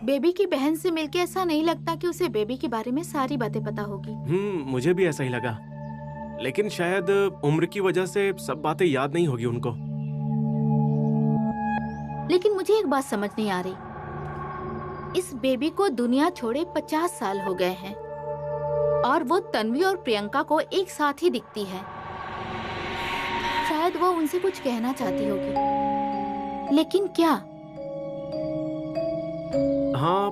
Baby की बहन से मिलके ऐसा नहीं लगता कि उसे बेबी के बारे में सारी बातें पता होगी। मुझे भी ऐसा ही लगा, लेकिन शायद उम्र की वजह से सब बातें याद नहीं होगी उनको। लेकिन मुझे एक बात समझ नहीं आ रही, इस बेबी को दुनिया छोड़े 50 साल हो गए हैं और वो तन्वी और प्रियंका को एक साथ ही दिखती है। शायद वो उनसे कुछ कहना चाहती होगी, लेकिन क्या? हाँ,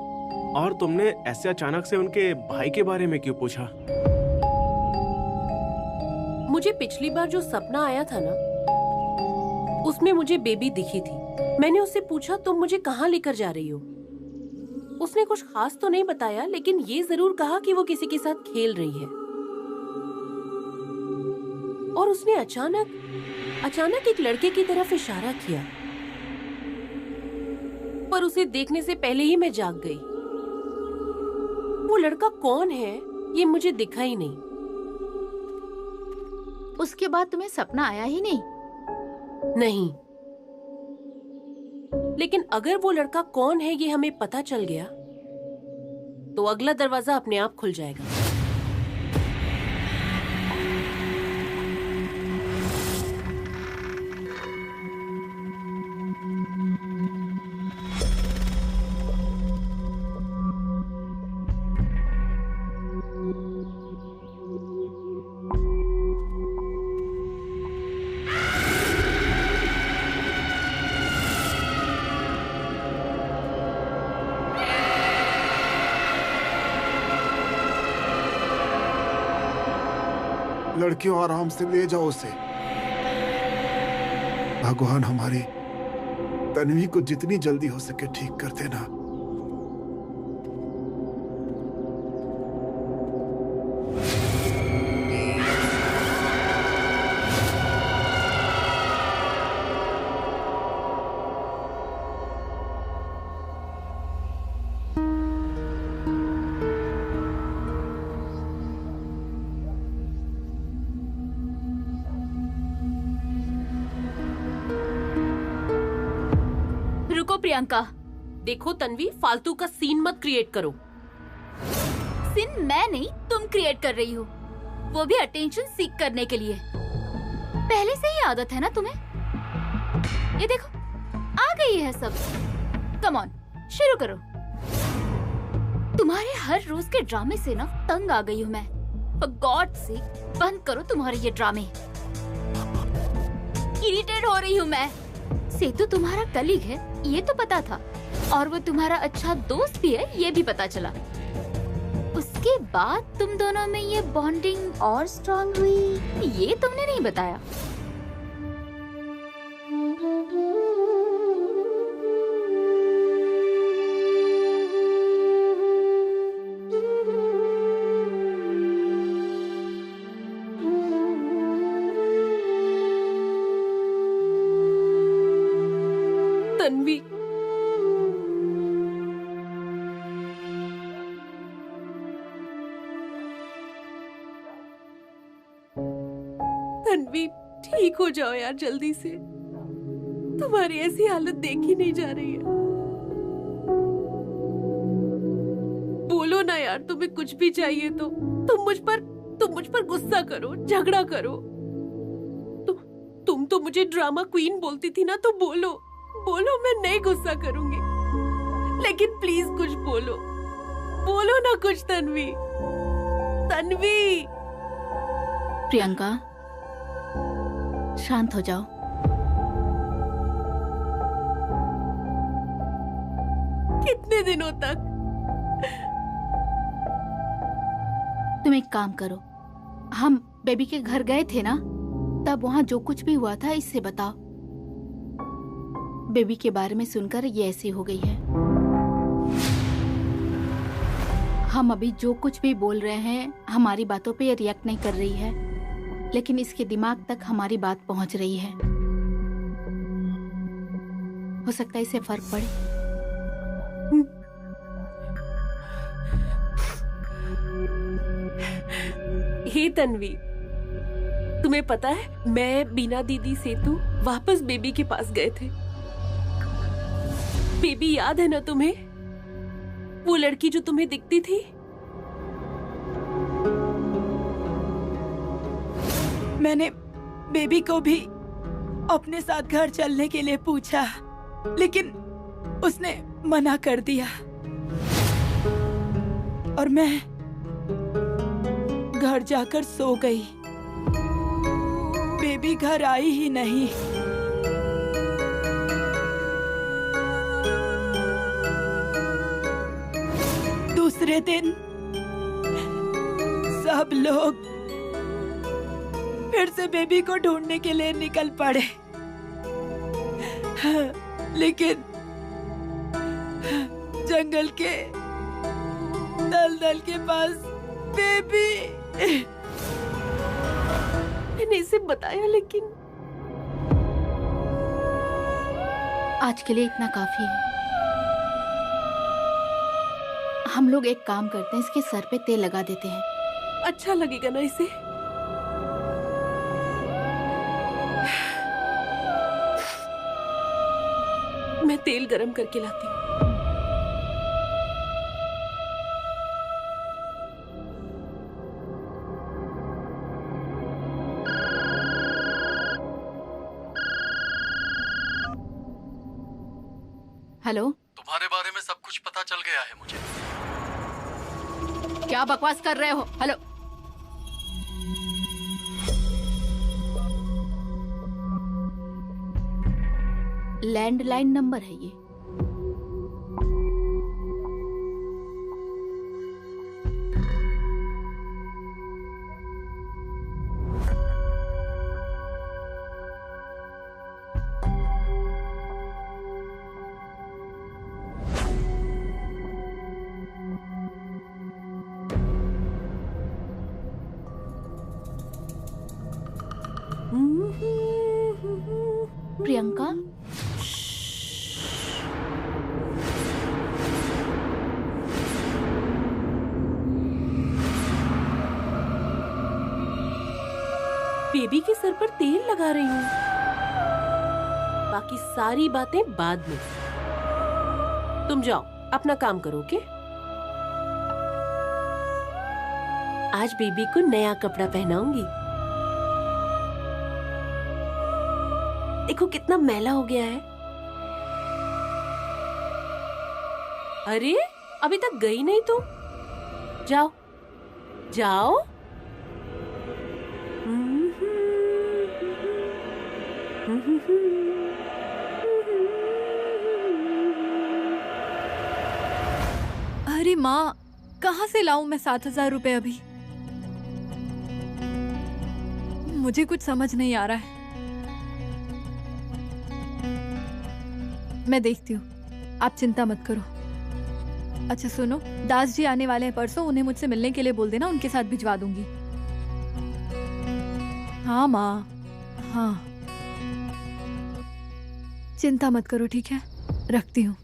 और तुमने ऐसे अचानक से उनके भाई के बारे में क्यों पूछा? मुझे पिछली बार जो सपना आया था ना, उसमें मुझे बेबी दिखी थी। मैंने उससे पूछा तुम मुझे कहाँ लेकर जा रही हो। उसने कुछ खास तो नहीं बताया, लेकिन ये जरूर कहा कि वो किसी के साथ खेल रही है। और उसने अचानक एक लड़के की तरफ इशारा किया, पर उसे देखने से पहले ही मैं जाग गई। वो लड़का कौन है ये मुझे दिखा ही नहीं। उसके बाद तुम्हें सपना आया ही नहीं? नहीं, लेकिन अगर वो लड़का कौन है ये हमें पता चल गया तो अगला दरवाजा अपने आप खुल जाएगा। लड़कियों, आराम से ले जाओ उसे। भगवान हमारी तन्वी को जितनी जल्दी हो सके ठीक कर देना। प्रियंका, देखो तन्वी, फालतू का सीन मत क्रिएट करो। सीन मैं नहीं, तुम क्रिएट कर रही हो, वो भी अटेंशन सीख करने के लिए। पहले से ही आदत है ना तुम्हें। ये देखो, आ गई है सब। कम ऑन, शुरू करो। तुम्हारे हर रोज के ड्रामे से ना तंग आ गई हूँ मैं। For God sake, बंद करो तुम्हारे ये ड्रामे। इरिटेट हो रही हूँ मैं। सेतु तुम्हारा कलीग है, ये तो पता था, और वो तुम्हारा अच्छा दोस्त भी है, ये भी पता चला। उसके बाद तुम दोनों में ये बॉन्डिंग और स्ट्रॉन्ग हुई, ये तुमने नहीं बताया। तन्वी, तन्वी, ठीक हो जाओ यार जल्दी से। तुम्हारी ऐसी हालत देखी नहीं जा रही है। बोलो ना यार, तुम्हें कुछ भी चाहिए तो। तुम मुझ पर गुस्सा करो, झगड़ा करो। तुम तो मुझे ड्रामा क्वीन बोलती थी ना, तो बोलो, मैं नहीं गुस्सा करूंगी, लेकिन प्लीज कुछ बोलो ना कुछ। तन्वी, प्रियंका, शांत हो जाओ। कितने दिनों तक? तुम एक काम करो, हम बेबी के घर गए थे ना, तब वहाँ जो कुछ भी हुआ था इससे बताओ। बेबी के बारे में सुनकर ये ऐसी हो गई है। हम अभी जो कुछ भी बोल रहे हैं, हमारी बातों पे ये रिएक्ट नहीं कर रही है, लेकिन इसके दिमाग तक हमारी बात पहुंच रही है। हो सकता है इससे फर्क पड़े। हे तन्वी, तुम्हें पता है, मैं, बीना दीदी, सेतु वापस बेबी के पास गए थे। बेबी याद है ना तुम्हें? वो लड़की जो तुम्हें दिखती थी? मैंने बेबी को भी अपने साथ घर चलने के लिए पूछा, लेकिन उसने मना कर दिया और मैं घर जाकर सो गई। बेबी घर आई ही नहीं। दूसरे दिन सब लोग फिर से बेबी को ढूंढने के लिए निकल पड़े, लेकिन जंगल के दलदल के पास बेबी। मैंने इसे बताया, लेकिन आज के लिए इतना काफी है। हम लोग एक काम करते हैं, इसके सर पे तेल लगा देते हैं। अच्छा लगेगा ना इसे? मैं तेल गरम करके लाती हूँ। हेलो, तुम्हारे बारे में सब कुछ पता चल गया है मुझे। क्या बकवास कर रहे हो? हेलो, लैंडलाइन नंबर है ये। प्रियंका, बेबी के सर पर तेल लगा रही हूँ। बाकी सारी बातें बाद में। तुम जाओ, अपना काम करो, ओके? आज बेबी को नया कपड़ा पहनाऊंगी। देखो कितना मैला हो गया है। अरे अभी तक गई नहीं तुम? जाओ जाओ। अरे माँ, कहाँ से लाऊं मैं 7,000 रुपए अभी? मुझे कुछ समझ नहीं आ रहा है। मैं देखती हूँ, आप चिंता मत करो। अच्छा सुनो, दास जी आने वाले हैं परसों, उन्हें मुझसे मिलने के लिए बोल देना, उनके साथ भिजवा दूंगी। हाँ माँ, हाँ, चिंता मत करो, ठीक है? रखती हूँ।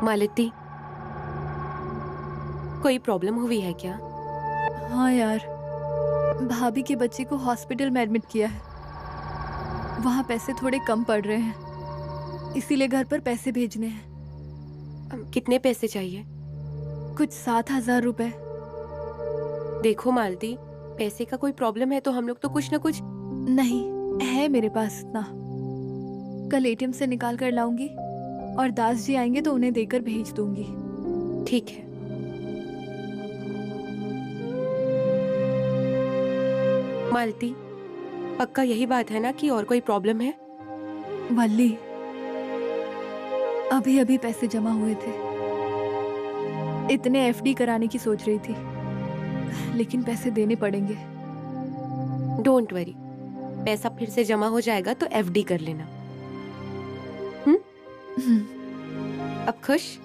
मालती, कोई प्रॉब्लम हुई है क्या? हाँ यार, भाभी के बच्चे को हॉस्पिटल में एडमिट किया है। वहाँ पैसे थोड़े कम पड़ रहे हैं, इसीलिए घर पर पैसे भेजने हैं। कितने पैसे चाहिए? कुछ 7,000 रुपए। देखो मालती, पैसे का कोई प्रॉब्लम है तो हम लोग तो कुछ न कुछ। नहीं है मेरे पास इतना। कल एटीएम से निकाल कर लाऊंगी और दास जी आएंगे तो उन्हें देकर भेज दूंगी। ठीक है। मालती, पक्का यही बात है ना कि और कोई प्रॉब्लम है? वल्ली, अभी अभी पैसे जमा हुए थे, इतने एफडी कराने की सोच रही थी, लेकिन पैसे देने पड़ेंगे। डोंट वरी, पैसा फिर से जमा हो जाएगा तो एफडी कर लेना। अब खुश?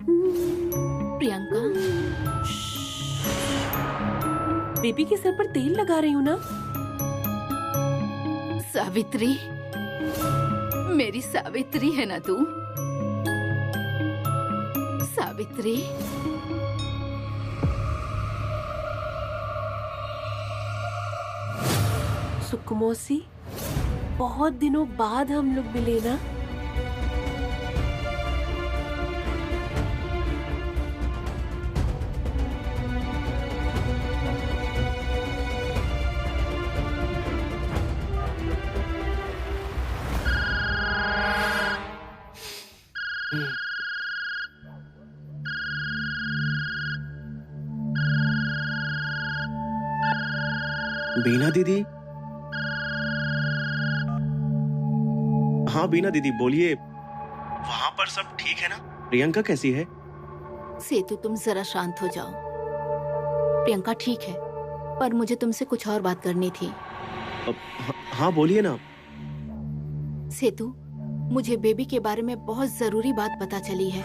प्रियंका, बेबी के सर पर तेल लगा रही हूँ ना। सावित्री, मेरी सावित्री है ना तू? सावित्री, सुकुमोसी, बहुत दिनों बाद हम लोग मिले ना। बीना दीदी। हाँ बीना दीदी बोलिए। वहाँ पर सब ठीक है ना? प्रियंका कैसी है? सेतु, तुम जरा शांत हो जाओ। प्रियंका ठीक है, पर मुझे तुमसे कुछ और बात करनी थी। हाँ बोलिए ना। सेतु, मुझे बेबी के बारे में बहुत जरूरी बात पता चली है।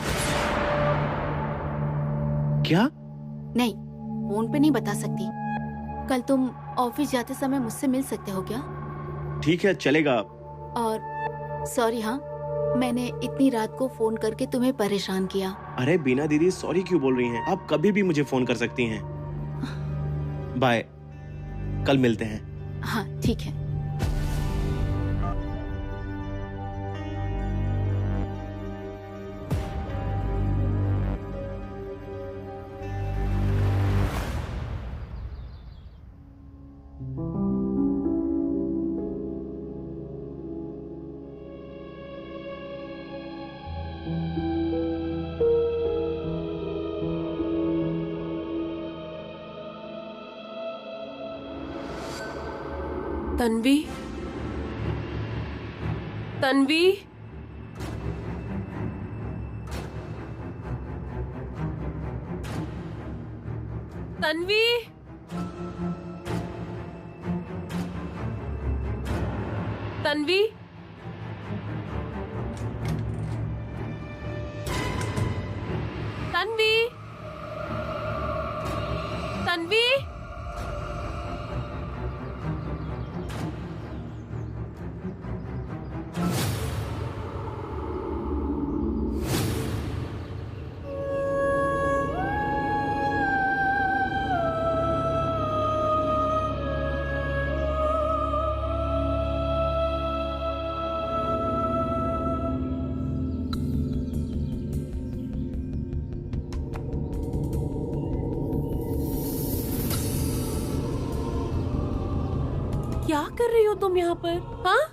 क्या? नहीं, फोन पे नहीं बता सकती। कल तुम ऑफिस जाते समय मुझसे मिल सकते हो क्या? ठीक है, चलेगा। और सॉरी, हाँ, मैंने इतनी रात को फोन करके तुम्हें परेशान किया। अरे बीना दीदी, सॉरी क्यों बोल रही हैं? आप कभी भी मुझे फोन कर सकती हैं। बाय, कल मिलते हैं। हाँ ठीक है। तन्वी, तन्वी, तन्वी, तन्वी, तन्वी, तन्वी। क्या कर रही हो तुम यहाँ पर? हाँ?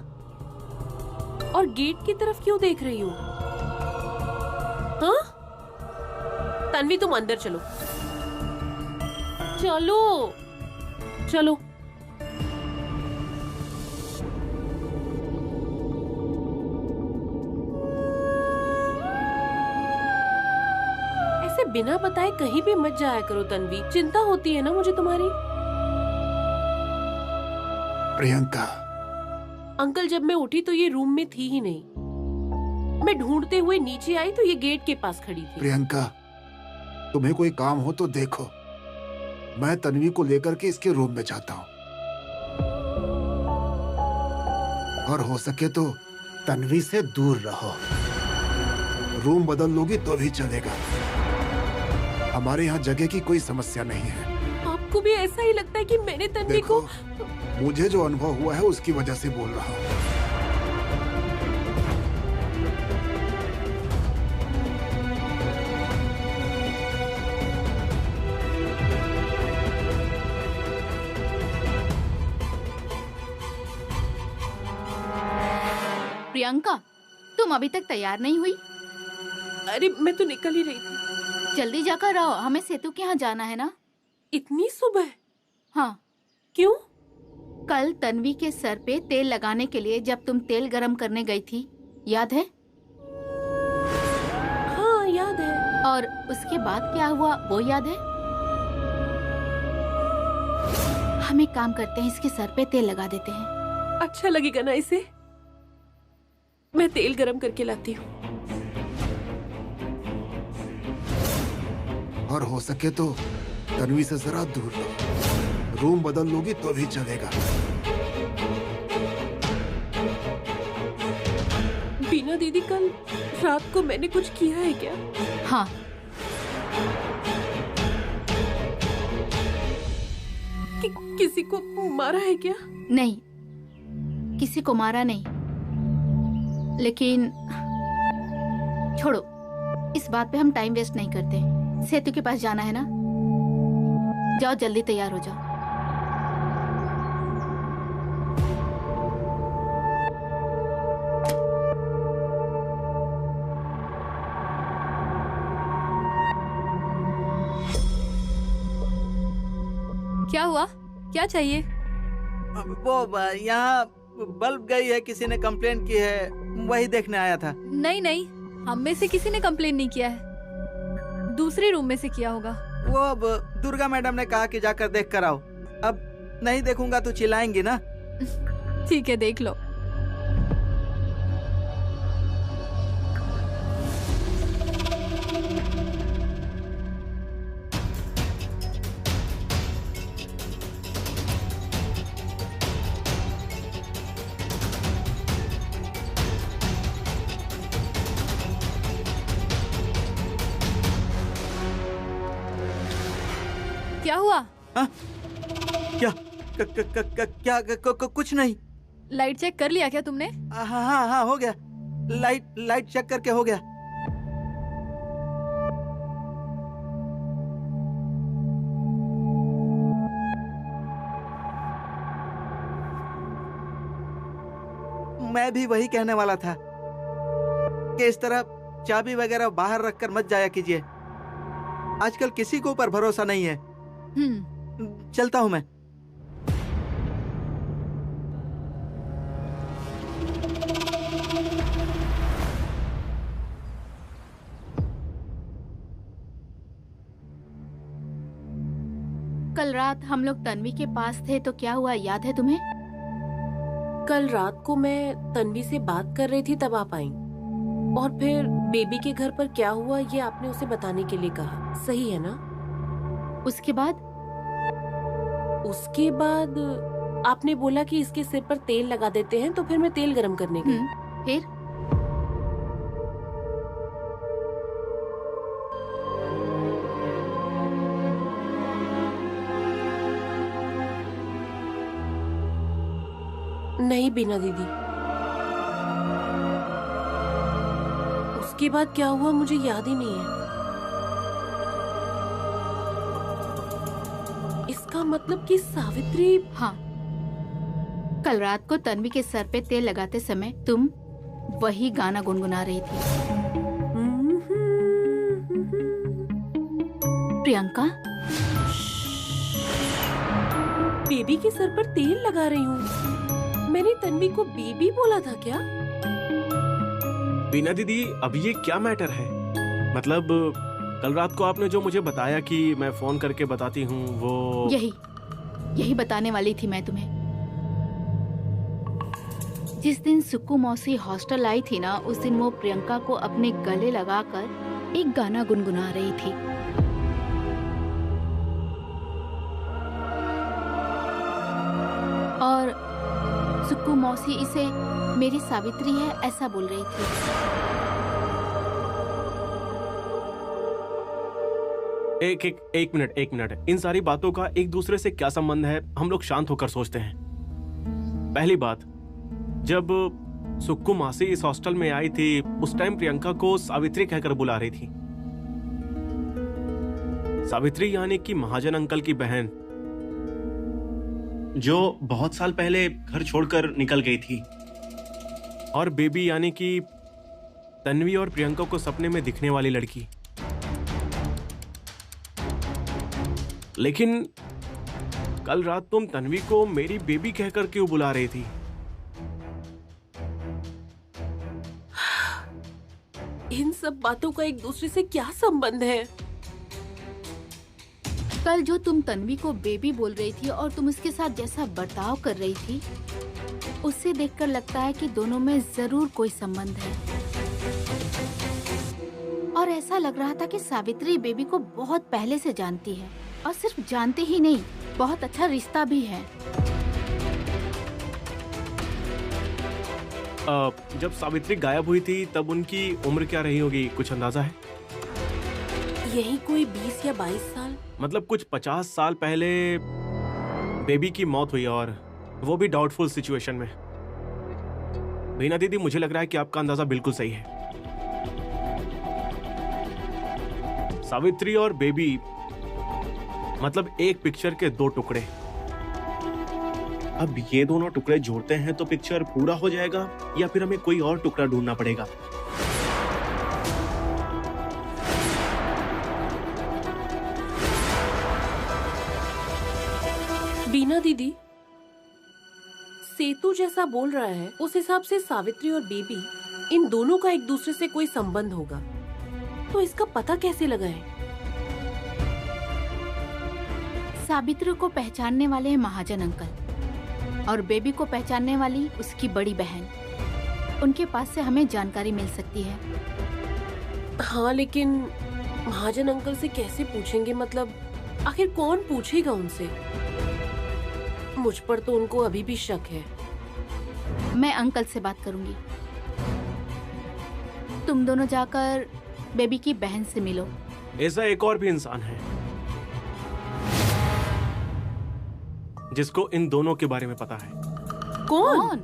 और गेट की तरफ क्यों देख रही हो? हाँ? तन्वी, तुम अंदर चलो। चलो, चलो। ऐसे बिना बताए कहीं भी मत जाया करो तन्वी। चिंता होती है ना मुझे तुम्हारी। प्रियंका, अंकल, जब मैं उठी तो ये रूम में थी ही नहीं। मैं ढूंढते हुए नीचे आई तो ये गेट के पास खड़ी थी। प्रियंका, तुम्हें कोई काम हो तो देखो, मैं तन्वी को लेकर के इसके रूम में जाता हूँ। और हो सके तो तन्वी से दूर रहो। रूम बदल लोगी तो भी चलेगा। हमारे यहाँ जगह की कोई समस्या नहीं है। आपको भी ऐसा ही लगता है कि मैंने तन्वी को? मुझे जो अनुभव हुआ है उसकी वजह से बोल रहा हूँ। प्रियंका, तुम अभी तक तैयार नहीं हुई? अरे मैं तो निकल ही रही थी। जल्दी जाकर आओ, हमें सेतु के यहाँ जाना है ना। इतनी सुबह? हाँ। क्यों? कल तन्वी के सर पे तेल लगाने के लिए जब तुम तेल गरम करने गई थी, याद है? हाँ याद है। और उसके बाद क्या हुआ वो याद है? हम एक काम करते हैं, इसके सर पे तेल लगा देते हैं। अच्छा लगेगा ना इसे? मैं तेल गरम करके लाती हूँ। और हो सके तो तन्वी से जरा दूर रहो। रूम बदल लोगी तो भी चलेगा। बीना दीदी, कल रात को मैंने कुछ किया है क्या? हाँ, किसी को मारा है क्या? नहीं, किसी को मारा नहीं, लेकिन छोड़ो, इस बात पे हम टाइम वेस्ट नहीं करते। सेतु के पास जाना है ना, जाओ जल्दी तैयार हो जाओ। क्या हुआ? क्या चाहिए? वो यहाँ बल्ब गई है, किसी ने कंप्लेंट की है, वही देखने आया था। नहीं नहीं, हम में से किसी ने कंप्लेन नहीं किया है, दूसरे रूम में से किया होगा। वो अब दुर्गा मैडम ने कहा कि जाकर देख कर आओ। अब नहीं देखूंगा तो चिल्लाएंगी ना। ठीक है, देख लो। क्या हुआ? हाँ? क्या कुछ नहीं। लाइट चेक कर लिया क्या तुमने? हाँ हाँ हाँ, हो गया। लाइट चेक करके हो गया। मैं भी वही कहने वाला था कि इस तरह चाबी वगैरह बाहर रखकर मत जाया कीजिए। आजकल किसी के ऊपर भरोसा नहीं है। चलता हूं मैं। कल रात हम लोग तन्वी के पास थे तो क्या हुआ, याद है तुम्हें? कल रात को मैं तन्वी से बात कर रही थी, तब आप आई। और फिर बेबी के घर पर क्या हुआ ये आपने उसे बताने के लिए कहा, सही है ना? उसके बाद आपने बोला कि इसके सिर पर तेल लगा देते हैं, तो फिर मैं तेल गरम करने गई। फिर नहीं बीना दीदी, उसके बाद क्या हुआ मुझे याद ही नहीं है। इसका मतलब कि सावित्री। हाँ, कल रात को तन्वी के सर पे तेल लगाते समय तुम वही गाना गुनगुना रही थी। प्रियंका, बेबी के सर पर तेल लगा रही हूँ। मैंने तन्वी को बेबी बोला था क्या? बीना दीदी, अब ये क्या मैटर है? मतलब कल रात को आपने जो मुझे बताया कि मैं फोन करके बताती हूँ, वो यही बताने वाली थी मैं तुम्हें। जिस दिन सुक्कू मौसी हॉस्टल आई थी ना, उस दिन वो प्रियंका को अपने गले लगाकर एक गाना गुनगुना रही थी। और सुक्कू मौसी इसे मेरी सावित्री है ऐसा बोल रही थी। एक मिनट। इन सारी बातों का एक दूसरे से क्या संबंध है? हम लोग शांत होकर सोचते हैं। पहली बात, जब सुक्कू मासी इस हॉस्टल में आई थी, उस टाइम प्रियंका को सावित्री कहकर बुला रही थी। सावित्री यानी कि महाजन अंकल की बहन, जो बहुत साल पहले घर छोड़कर निकल गई थी। और बेबी यानी कि तन्वी और प्रियंका को सपने में दिखने वाली लड़की। लेकिन कल रात तुम तन्वी को मेरी बेबी कहकर क्यों बुला रही थी? इन सब बातों का एक दूसरे से क्या संबंध है? कल जो तुम तन्वी को बेबी बोल रही थी और तुम उसके साथ जैसा बर्ताव कर रही थी, उससे देखकर लगता है कि दोनों में जरूर कोई संबंध है। और पर ऐसा लग रहा था कि सावित्री बेबी को बहुत पहले से जानती है, और सिर्फ जानते ही नहीं, बहुत अच्छा रिश्ता भी है। जब सावित्री गायब हुई थी तब उनकी उम्र क्या रही होगी, कुछ अंदाजा है? यही कोई 20 या 22 साल। मतलब कुछ 50 साल पहले बेबी की मौत हुई, और वो भी डाउटफुल सिचुएशन में। बीना दीदी, मुझे लग रहा है कि आपका अंदाजा बिल्कुल सही है। सावित्री और बेबी मतलब एक पिक्चर के दो टुकड़े। अब ये दोनों टुकड़े जोड़ते हैं तो पिक्चर पूरा हो जाएगा, या फिर हमें कोई और टुकड़ा ढूंढना पड़ेगा? बीना दीदी, सेतु जैसा बोल रहा है, उस हिसाब से सावित्री और बेबी, इन दोनों का एक दूसरे से कोई संबंध होगा। तो इसका पता कैसे लगाएं? सावित्री को पहचानने वाले हैं महाजन अंकल, और बेबी को पहचानने वाली उसकी बड़ी बहन। उनके पास से हमें जानकारी मिल सकती है। हाँ, लेकिन महाजन अंकल से कैसे पूछेंगे? मतलब आखिर कौन पूछेगा उनसे? मुझ पर तो उनको अभी भी शक है। मैं अंकल से बात करूंगी। तुम दोनों जाकर बेबी की बहन से मिलो। ऐसा एक और भी इंसान है जिसको इन दोनों के बारे में पता है। कौन?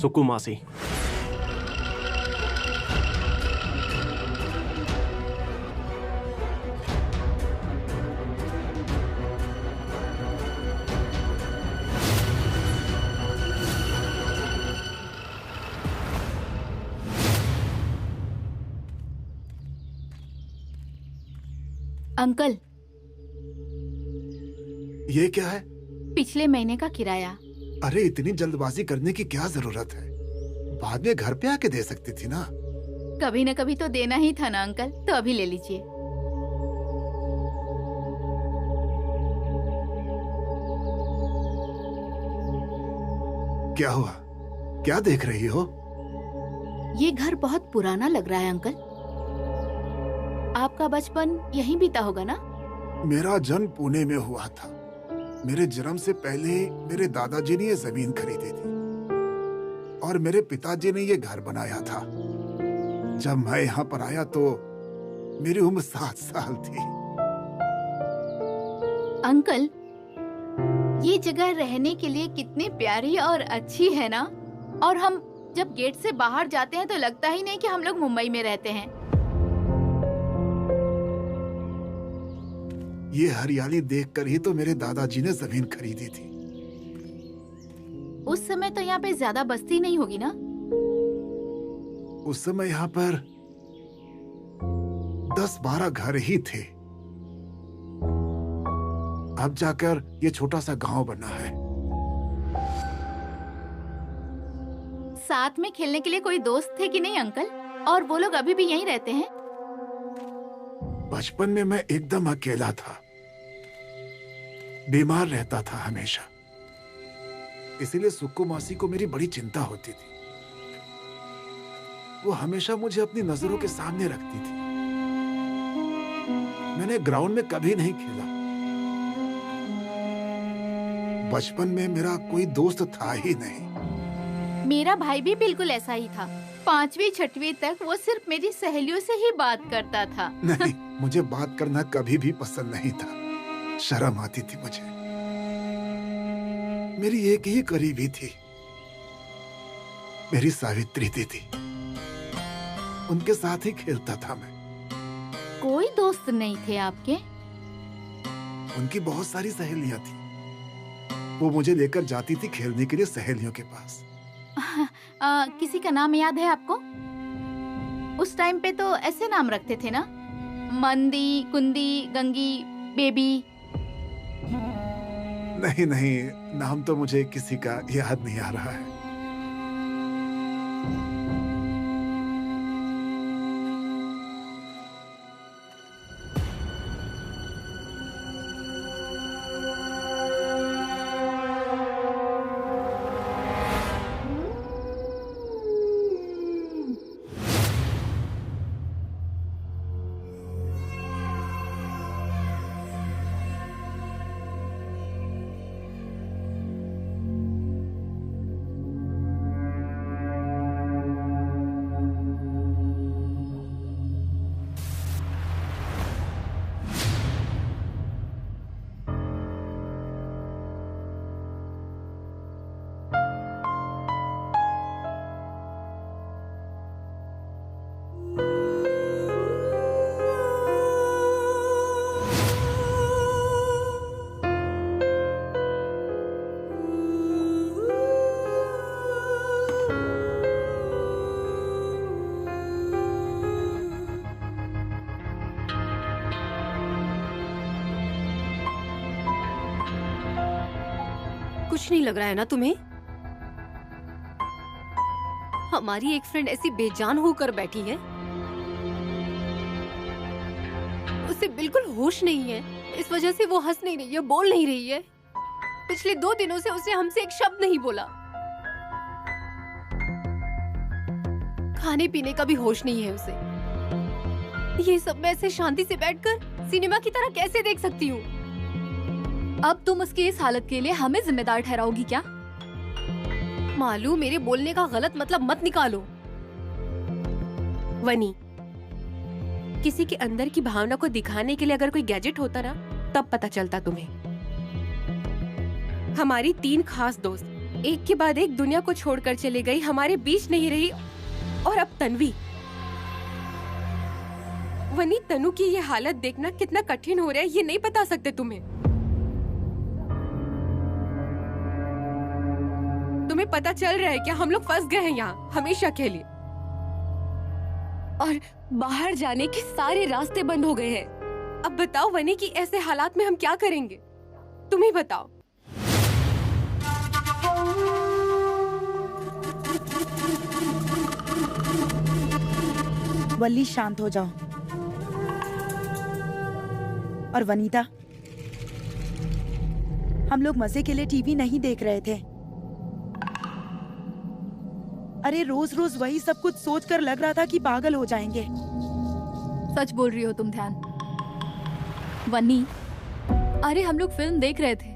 सुक्कू मासी। अंकल, ये क्या है? पिछले महीने का किराया। अरे इतनी जल्दबाजी करने की क्या जरूरत है? बाद में घर पे आके दे सकती थी ना। कभी न कभी तो देना ही था ना अंकल, तो अभी ले लीजिए। क्या हुआ? क्या देख रही हो? ये घर बहुत पुराना लग रहा है अंकल। आपका बचपन यहीं बीता होगा ना? मेरा जन्म पुणे में हुआ था। मेरे जन्म से पहले मेरे दादाजी ने ये जमीन खरीदी थी और मेरे पिताजी ने ये घर बनाया था। जब मैं यहाँ पर आया तो मेरी उम्र 7 साल थी। अंकल, ये जगह रहने के लिए कितनी प्यारी और अच्छी है ना? और हम जब गेट से बाहर जाते हैं तो लगता ही नहीं कि हम लोग मुंबई में रहते हैं। ये हरियाली देखकर ही तो मेरे दादाजी ने जमीन खरीदी थी। उस समय तो यहाँ पे ज्यादा बस्ती नहीं होगी ना? उस समय यहाँ पर 10-12 घर ही थे। अब जाकर ये छोटा सा गांव बना है। साथ में खेलने के लिए कोई दोस्त थे कि नहीं अंकल? और वो लोग अभी भी यहीं रहते हैं? बचपन में मैं एकदम अकेला था, बीमार रहता था हमेशा। इसीलिए सुक्कू मासी को मेरी बड़ी चिंता होती थी। वो हमेशा मुझे अपनी नजरों के सामने रखती थी। मैंने ग्राउंड में कभी नहीं खेला। बचपन में मेरा कोई दोस्त था ही नहीं। मेरा भाई भी बिल्कुल ऐसा ही था। 5वीं 6वीं तक वो सिर्फ मेरी सहेलियों से ही बात करता था। नहीं, मुझे बात करना कभी भी पसंद नहीं था। शर्म आती थी मुझे। मेरी एक ही करीबी थी, मेरी सावित्री दीदी। उनके साथ ही खेलता था मैं। कोई दोस्त नहीं थे आपके? उनकी बहुत सारी सहेलियां थी। वो मुझे लेकर जाती थी खेलने के लिए सहेलियों के पास। किसी का नाम याद है आपको? उस टाइम पे तो ऐसे नाम रखते थे ना, मंदी, कुंदी, गंगी, बेबी। नहीं नहीं, नाम तो मुझे किसी का याद नहीं आ रहा है। कुछ नहीं लग रहा है ना तुम्हें? हमारी एक फ्रेंड ऐसी बेजान होकर बैठी है, उसे बिल्कुल होश नहीं है। इस वजह से वो हंस नहीं रही है, बोल नहीं रही है। पिछले 2 दिनों से उसने हमसे एक शब्द नहीं बोला। खाने पीने का भी होश नहीं है उसे। ये सब मैं ऐसे शांति से बैठकर सिनेमा की तरह कैसे देख सकती हूँ? अब तुम उसकी इस हालत के लिए हमें जिम्मेदार ठहराओगी क्या? मालू, मेरे बोलने का गलत मतलब मत निकालो। वनी, किसी के अंदर की भावना को दिखाने के लिए अगर कोई गैजेट होता ना, तब पता चलता तुम्हें। हमारी 3 खास दोस्त एक के बाद एक दुनिया को छोड़कर चले गई, हमारे बीच नहीं रही। और अब तन्वी। वनी, तनु की ये हालत देखना कितना कठिन हो रहा है ये नहीं बता सकते तुम्हें। तुम्हें पता चल रहा है क्या? हम लोग फंस गए हैं यहाँ हमेशा के लिए, और बाहर जाने के सारे रास्ते बंद हो गए हैं। अब बताओ वनी कि ऐसे हालात में हम क्या करेंगे? तुम ही बताओ। वल्ली, शांत हो जाओ। और वनीता, हम लोग मजे के लिए टीवी नहीं देख रहे थे। अरे रोज रोज वही सब कुछ सोचकर लग रहा था कि पागल हो जाएंगे। सच बोल रही हो तुम ध्यान। वन्नी, अरे हम लोग फिल्म देख रहे थे,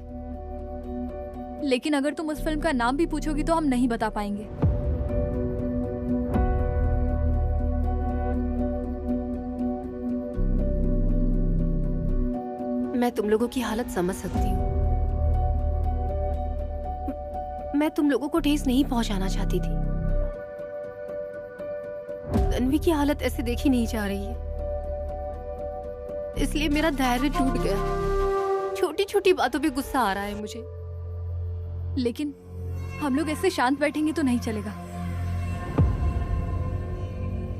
लेकिन अगर तुम उस फिल्म का नाम भी पूछोगी तो हम नहीं बता पाएंगे। मैं तुम लोगों की हालत समझ सकती हूँ। मैं तुम लोगों को ठेस नहीं पहुंचाना चाहती थी। तन्वी की हालत ऐसे देखी नहीं जा रही है, इसलिए मेरा धैर्य टूट गया। छोटी छोटी बातों पे गुस्सा आ रहा है मुझे। लेकिन हम लोग ऐसे शांत बैठेंगे तो नहीं चलेगा।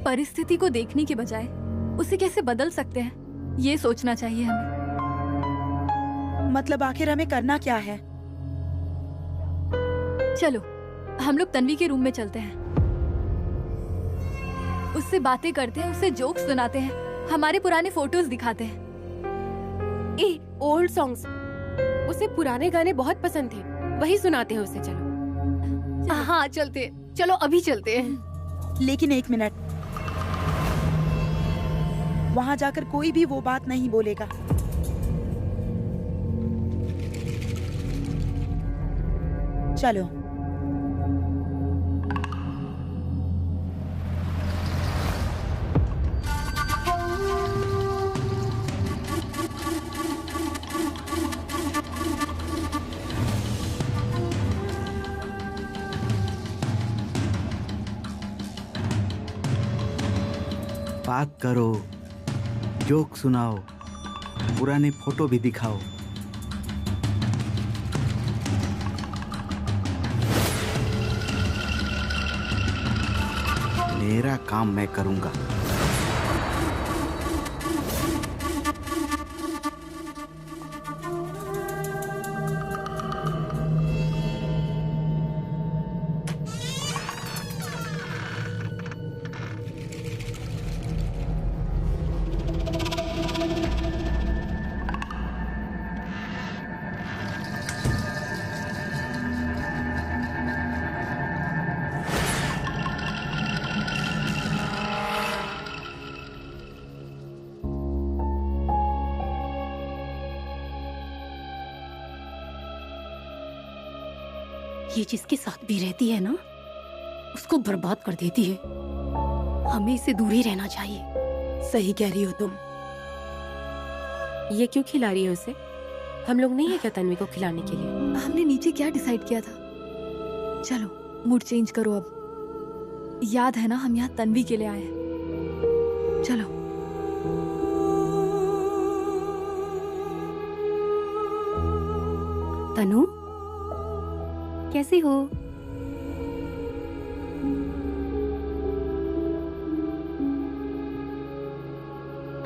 परिस्थिति को देखने के बजाय उसे कैसे बदल सकते हैं, ये सोचना चाहिए हमें। मतलब आखिर हमें करना क्या है? चलो हम लोग तन्वी के रूम में चलते हैं, उससे बातें करते हैं, उसे जोक्स सुनाते हैं, हमारे पुराने फोटोज दिखाते हैं। ओल्ड सॉन्ग्स, उसे पुराने गाने बहुत पसंद थे, वही सुनाते हैं उसे। चलो। हाँ चलते हैं, चलो अभी चलते हैं। लेकिन 1 मिनट, वहां जाकर कोई भी वो बात नहीं बोलेगा। चलो। बात करो, जोक सुनाओ, पुराने फोटो भी दिखाओ। मेरा काम मैं करूंगा। ये जिसके साथ भी रहती है ना, उसको बर्बाद कर देती है। हमें इसे दूर ही रहना चाहिए। सही कह रही हो तुम। ये क्यों खिला रही है उसे? हम लोग नहीं है क्या तन्वी को खिलाने के लिए? हमने नीचे क्या डिसाइड किया था? चलो मूड चेंज करो अब। याद है ना हम यहाँ तन्वी के लिए आए हैं। चलो। तनु, कैसी हो?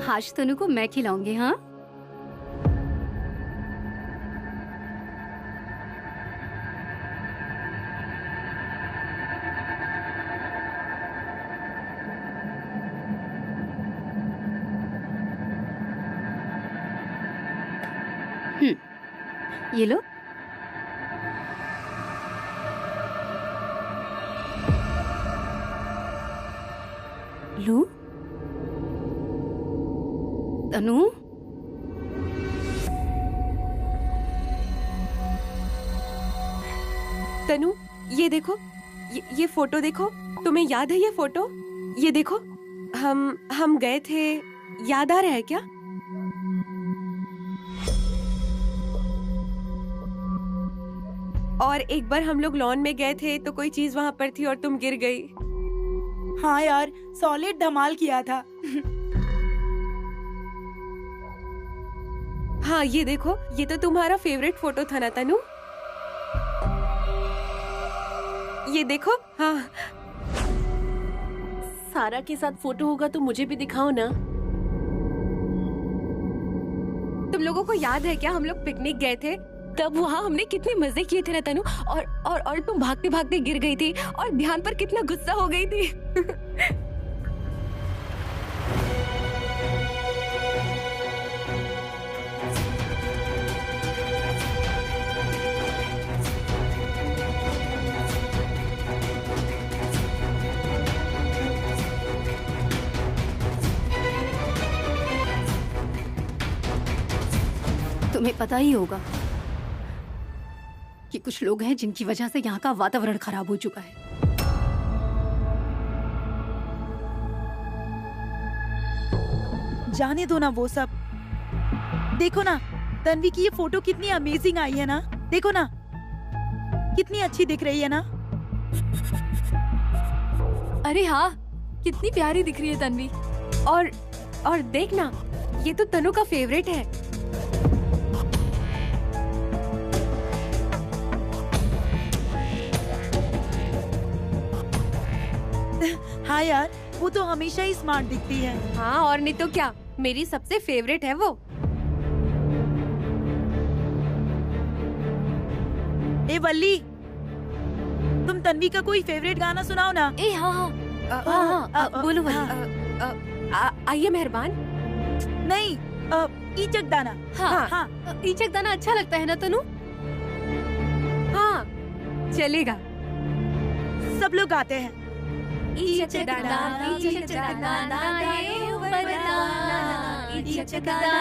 आज तनु को मैं खिलाऊंगी। हाँ, ये लो। लो तनु, तनु ये देखो, ये फोटो देखो, तुम्हें याद है ये फोटो? ये देखो, हम गए थे, याद आ रहा है क्या? और एक बार हम लोग लॉन में गए थे तो कोई चीज वहाँ पर थी और तुम गिर गई। हाँ यार, सॉलिड धमाल किया था। हाँ ये देखो, ये तो तुम्हारा फेवरेट फोटो था ना तनु? ये देखो। हाँ, सारा के साथ फोटो होगा तो मुझे भी दिखाओ ना। तुम लोगों को याद है क्या, हम लोग पिकनिक गए थे, तब वहाँ हमने कितने मजे किए थे ना तनु? और तुम भागते भागते गिर गई थी और ध्यान पर कितना गुस्सा हो गई थी। तुम्हें पता ही होगा कि कुछ लोग हैं जिनकी वजह से यहाँ का वातावरण खराब हो चुका है। जाने दो ना वो सब। देखो ना, तन्वी की ये फोटो कितनी अमेजिंग आई है ना। देखो ना, कितनी अच्छी दिख रही है ना। अरे हाँ, कितनी प्यारी दिख रही है तन्वी। और देख ना, ये तो तनु का फेवरेट है। हाँ यार, वो तो हमेशा ही स्मार्ट दिखती है। हाँ, और नहीं तो क्या, मेरी सबसे फेवरेट है वो। ए वल्ली, तुम तन्वी का कोई फेवरेट गाना सुनाओ ना। ए हाँ हाँ, बोलो वही। आइए मेहरबान। नहीं, ईचक दाना। हाँ, ईचक दाना अच्छा लगता है ना तनु? हाँ, चलेगा। सब लोग गाते हैं। ईचक दाना, ईचक दाना, ये ऊपर दाना, ईचक दाना,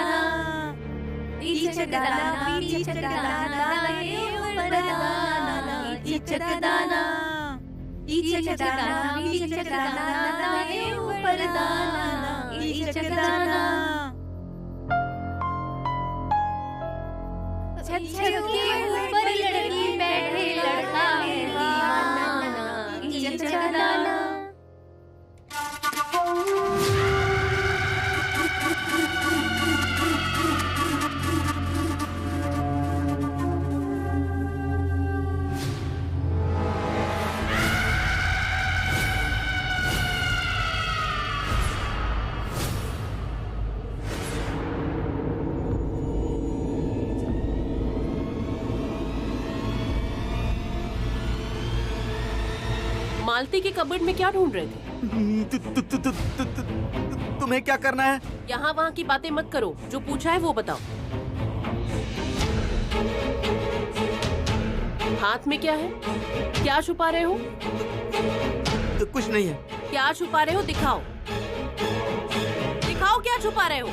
ईचक दाना, ईचक दाना, ये ऊपर दाना, ईचक दाना, ईचक दाना, ईचक दाना, ये ऊपर दाना, ईचक दाना। छत के ऊपर लड़की बैठे, लड़का है दीवाना, ईचक दाना। मालती के कबर्ड में क्या ढूंढ रहे थे? तुम्हें क्या करना है? यहाँ वहाँ की बातें मत करो, जो पूछा है वो बताओ। हाथ में क्या है? क्या छुपा रहे हो? तो कुछ नहीं है। क्या छुपा रहे हो? दिखाओ, दिखाओ क्या छुपा रहे हो।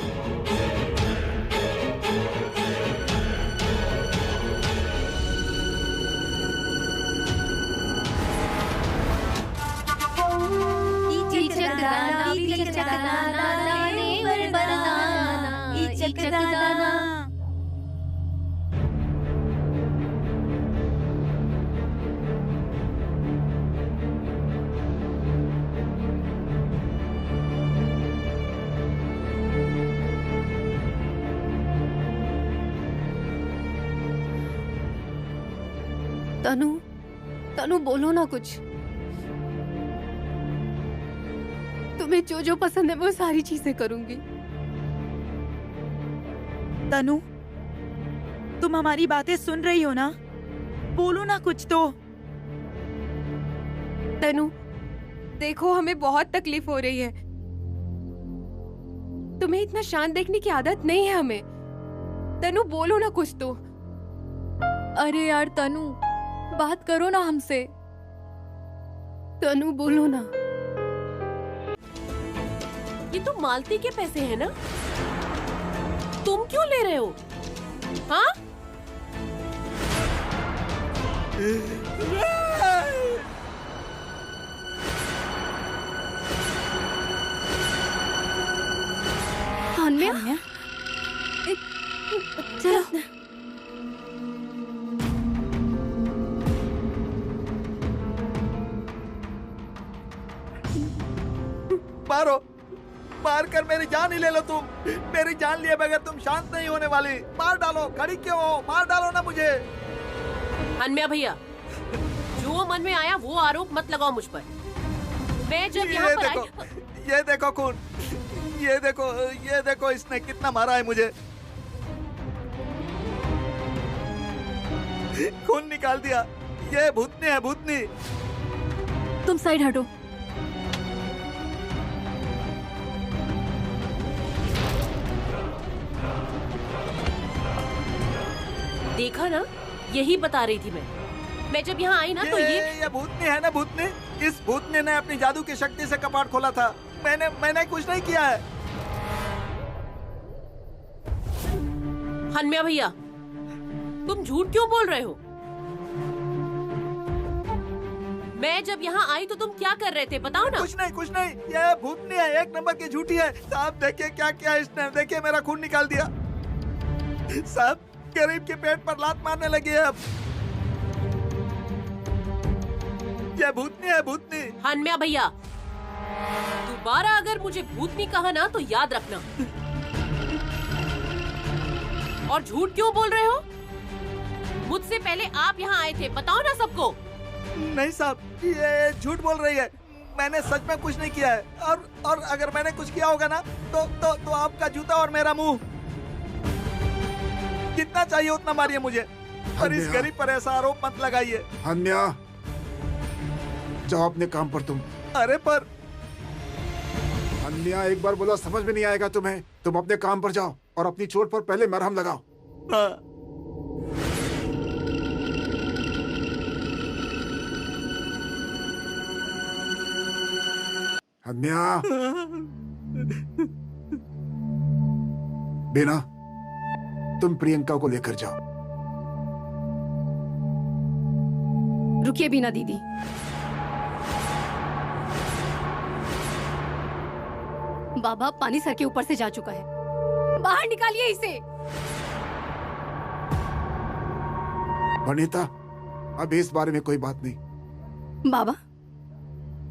ईचक दाना, ईचक दाना, ये ऊपर दाना, ईचक दाना। तनु बोलो ना कुछ। तुम्हें जो जो पसंद है वो सारी चीजें करूंगी। तनु, तुम हमारी बातें सुन रही हो ना? बोलो ना कुछ तो। तनु, देखो हमें बहुत तकलीफ हो रही है। तुम्हें इतना शांत देखने की आदत नहीं है हमें। तनु बोलो ना कुछ तो। अरे यार तनु, बात करो ना हमसे। तनु बोलो ना। ये तो मालती के पैसे हैं ना? तुम क्यों ले रहे हो? हाँ? अन्या, चलो। मारो, मार कर मेरी जान ही ले लो तुम। मेरी जान लिए बगैर तुम शांत नहीं होने वाली। मार डालो, खड़ी क्यों हो? मार डालो ना मुझे। हनम्या भैया, जो मन में आया वो आरोप मत लगाओ मुझ पर। मैं जब यहाँ पर आई, ये देखो खून, ये देखो इसने कितना मारा है मुझे। खून निकाल दिया। ये भूतनी है, भूतनी। तुम साइड हटो। देखा ना, यही बता रही थी मैं जब यहाँ आई ना तो ये भूतनी है ना, भूतनी। इस भूतनी ने अपनी जादू की शक्ति से कपाट खोला था। मैंने कुछ नहीं किया है। हनम्या भैया, तुम झूठ क्यों बोल रहे हो? मैं जब यहाँ आई तो तुम क्या कर रहे थे, बताओ ना। कुछ नहीं। ये भूतनी है, एक नंबर की झूठी है। साहब देखिए क्या किया इसने। देखिए मेरा खून निकाल दिया। साहब गरीब के पेट पर लात मारने लगी है अब। ये भूतनी है, भूतनी। हनम्या भैया, दोबारा अगर मुझे भूतनी कहा ना तो याद रखना। और झूठ क्यों बोल रहे हो? मुझसे पहले आप यहाँ आए थे, बताओ ना सबको। नहीं साहब, ये झूठ बोल रही है। मैंने सच में कुछ नहीं किया है। और अगर मैंने कुछ किया होगा ना तो आपका जूता और मेरा मुंह। जितना चाहिए उतना मारिए मुझे, और इस गरीब पर ऐसा आरोप मत लगाइए। हन्या, जाओ अपने काम पर तुम। अरे पर हन्या, एक बार बोला समझ में नहीं आएगा तुम्हें। तुम अपने काम पर जाओ और अपनी चोट पर पहले मरहम लगाओ। हन्या, बेना, तुम प्रियंका को लेकर जाओ। रुकिए बीना दीदी। बाबा पानी सर के ऊपर से जा चुका है, बाहर निकालिए इसे। वनीता, अब इस बारे में कोई बात नहीं। बाबा,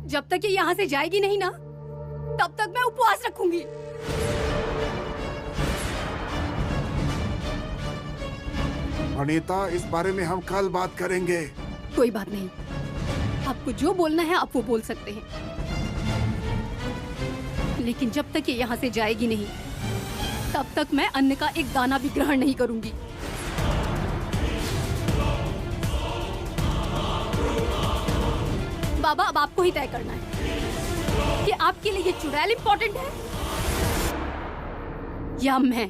जब तक ये यहाँ से जाएगी नहीं ना, तब तक मैं उपवास रखूंगी। वनीता, इस बारे में हम कल बात करेंगे। कोई बात नहीं, आपको जो बोलना है आप वो बोल सकते हैं, लेकिन जब तक ये यहाँ से जाएगी नहीं, तब तक मैं अन्न का एक दाना भी ग्रहण नहीं करूंगी। बाबा, अब आपको ही तय करना है कि आपके लिए ये चुड़ैल इम्पोर्टेंट है या मैं।